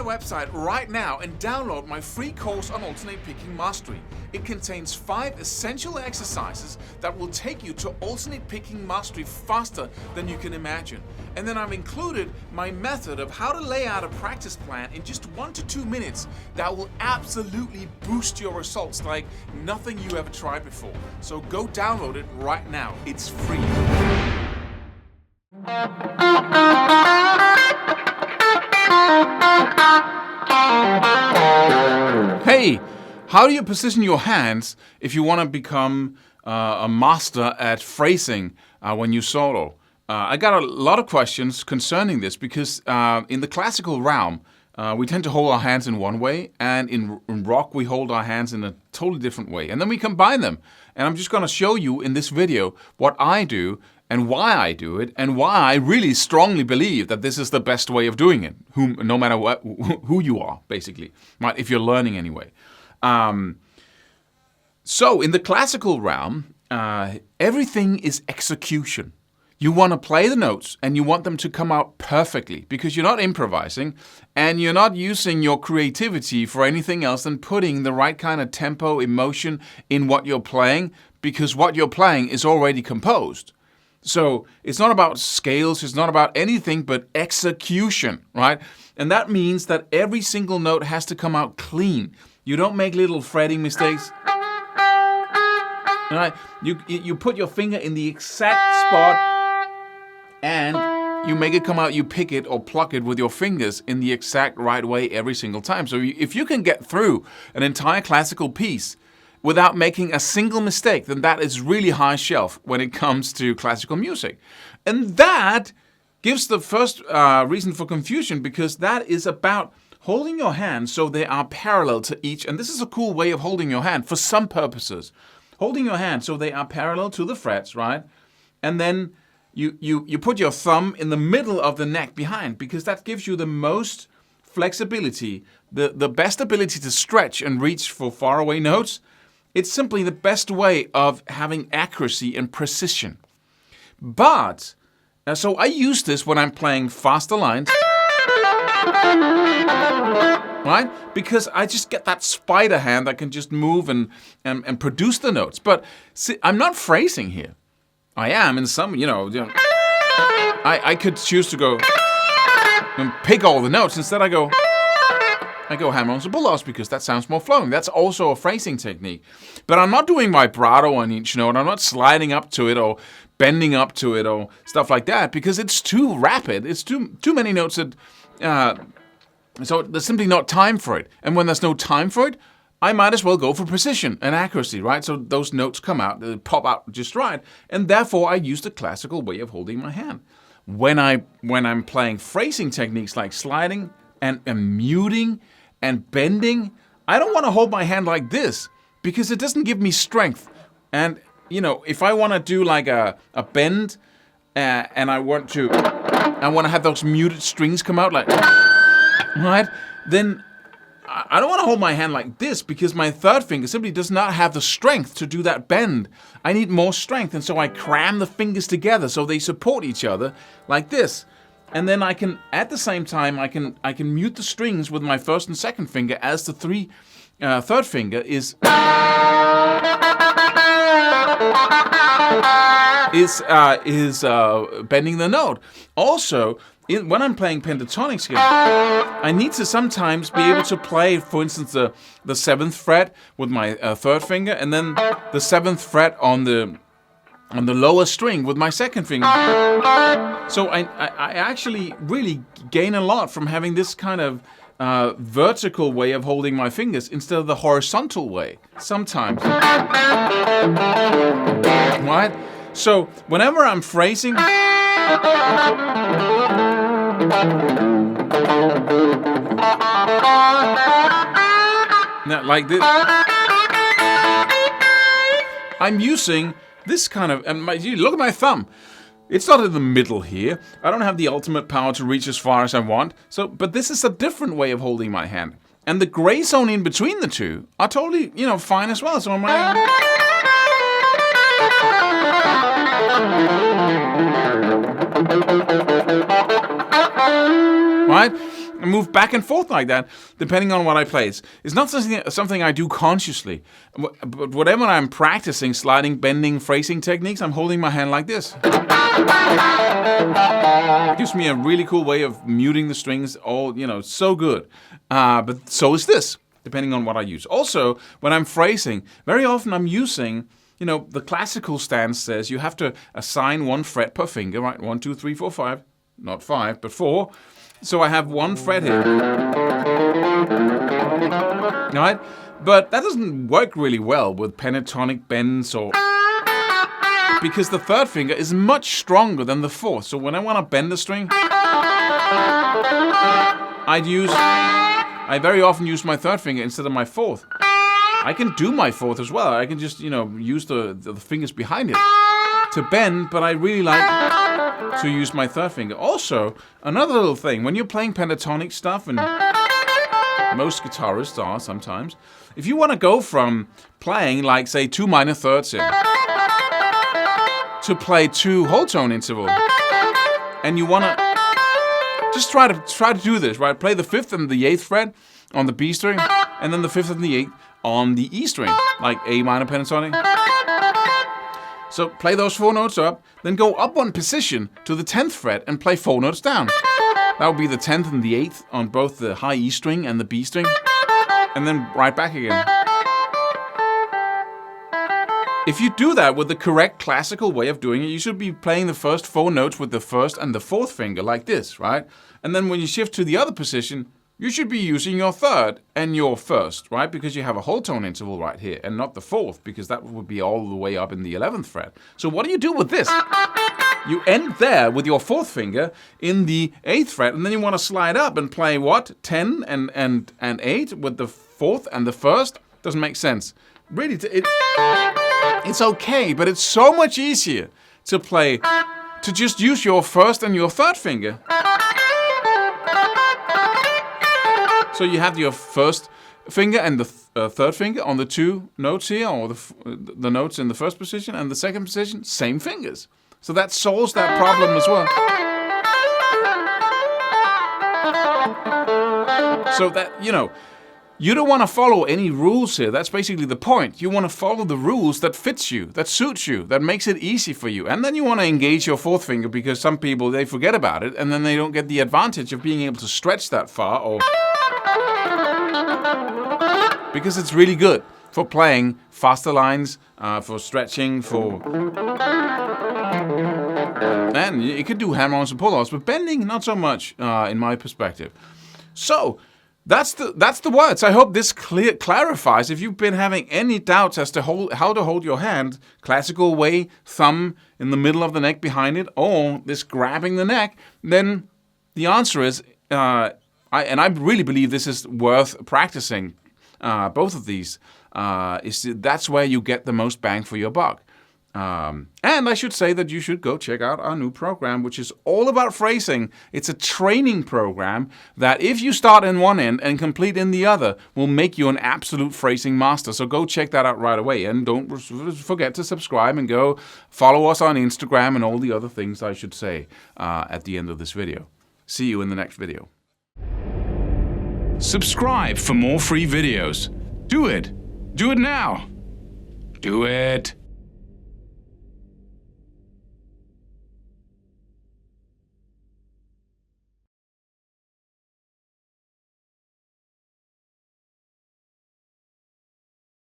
website right now and download my free course on alternate picking mastery. It contains 5 essential exercises that will take you to alternate picking mastery faster than you can imagine. And then I've included my method of how to lay out a practice plan in just 1 to 2 minutes that will absolutely boost your results like nothing you ever tried before. So go download it right now. It's free. Hey, how do you position your hands if you want to become a master at phrasing when you solo? I got a lot of questions concerning this because in the classical realm, we tend to hold our hands in one way, and in rock we hold our hands in a totally different way. And then we combine them. And I'm just going to show you in this video what I do and why I do it, and why I really strongly believe that this is the best way of doing it, no matter who you are, basically, right? If you're learning anyway. So in the classical realm, everything is execution. You want to play the notes and you want them to come out perfectly because you're not improvising and you're not using your creativity for anything else than putting the right kind of tempo, emotion in what you're playing, because what you're playing is already composed. So it's not about scales, it's not about anything but execution, right? And that means that every single note has to come out clean. You don't make little fretting mistakes. Right? You put your finger in the exact spot and you make it come out, you pick it or pluck it with your fingers in the exact right way every single time. So if you can get through an entire classical piece without making a single mistake, then that is really high shelf when it comes to classical music. And that gives the first reason for confusion, because that is about holding your hand so they are parallel to each. And this is a cool way of holding your hand for some purposes. Holding your hand so they are parallel to the frets, right? And then you put your thumb in the middle of the neck behind, because that gives you the most flexibility, the best ability to stretch and reach for faraway notes. It's simply the best way of having accuracy and precision. But, so I use this when I'm playing faster lines, right? Because I just get that spider hand that can just move and produce the notes. But see, I'm not phrasing here. I am in some, I could choose to go and pick all the notes. Instead I go hammer on the bulldogs because that sounds more flowing. That's also a phrasing technique. But I'm not doing vibrato on each note. I'm not sliding up to it or bending up to it or stuff like that, because it's too rapid. It's too many notes that, so there's simply not time for it. And when there's no time for it, I might as well go for precision and accuracy, right? So those notes come out, they pop out just right. And therefore I use the classical way of holding my hand. When I'm playing phrasing techniques like sliding and muting and bending, I don't want to hold my hand like this because it doesn't give me strength. And, if I want to do like a bend and I want to have those muted strings come out like, right? Then I don't want to hold my hand like this because my third finger simply does not have the strength to do that bend. I need more strength, and so I cram the fingers together so they support each other like this. And then I can, at the same time, I can mute the strings with my first and second finger as the third finger is bending the note. Also, when I'm playing pentatonic scale, I need to sometimes be able to play, for instance, the 7th fret with my third finger, and then the 7th fret on the lower string with my second finger. So I actually really gain a lot from having this kind of vertical way of holding my fingers instead of the horizontal way, sometimes. Right? So whenever I'm phrasing, now, like this, I'm using this kind of, and look at my thumb. It's not in the middle here. I don't have the ultimate power to reach as far as I want. But this is a different way of holding my hand. And the gray zone in between the two are totally, fine as well. So I'm right? I move back and forth like that, depending on what I play. It's not something I do consciously. But whatever I'm practicing, sliding, bending, phrasing techniques, I'm holding my hand like this. It gives me a really cool way of muting the strings, so good. But so is this, depending on what I use. Also, when I'm phrasing, very often I'm using, the classical stance says you have to assign 1 fret per finger, right? 1, 2, 3, 4, 5. Not 5, but 4. So I have 1 fret here. Right? But that doesn't work really well with pentatonic bends because the 3rd finger is much stronger than the 4th. So when I want to bend the string, I very often use my 3rd finger instead of my 4th. I can do my 4th as well. I can just, use the fingers behind it to bend, but I really like to use my 3rd finger. Also, another little thing, when you're playing pentatonic stuff, and most guitarists are sometimes, if you want to go from playing, like, say, 2 minor thirds in, to play 2 whole tone intervals, and you want to just try to do this, right? Play the 5th and the 8th fret on the B string, and then the 5th and the 8th on the E string, like A minor pentatonic. So play those 4 notes up, then go up 1 position to the 10th fret and play 4 notes down. That would be the 10th and the 8th on both the high E string and the B string, and then right back again. If you do that with the correct classical way of doing it, you should be playing the first 4 notes with the 1st and the 4th finger like this, right? And then when you shift to the other position, you should be using your 3rd and your 1st, right? Because you have a whole tone interval right here, and not the 4th, because that would be all the way up in the 11th fret. So what do you do with this? You end there with your 4th finger in the 8th fret, and then you want to slide up and play what? 10 and 8 with the 4th and the 1st? Doesn't make sense. Really, it's okay, but it's so much easier to play, to just use your 1st and your 3rd finger. So you have your 1st finger and the 3rd finger on the 2 notes here, or the notes in the 1st position, and the 2nd position, same fingers. So that solves that problem as well. So that, you don't want to follow any rules here. That's basically the point. You want to follow the rules that fits you, that suits you, that makes it easy for you. And then you want to engage your 4th finger, because some people, they forget about it, and then they don't get the advantage of being able to stretch that far, or because it's really good for playing faster lines, for stretching, and you could do hammer-ons and pull-offs, but bending, not so much, in my perspective. So that's the words. I hope this clarifies. If you've been having any doubts as to how to hold your hand, classical way, thumb in the middle of the neck behind it, or this grabbing the neck, then the answer is, I really believe this is worth practicing. Both of these, that's where you get the most bang for your buck. And I should say that you should go check out our new program, which is all about phrasing. It's a training program that, if you start in one end and complete in the other, will make you an absolute phrasing master. So go check that out right away. And don't forget to subscribe and go follow us on Instagram and all the other things I should say at the end of this video. See you in the next video. Subscribe for more free videos. Do it. Do it now. Do it.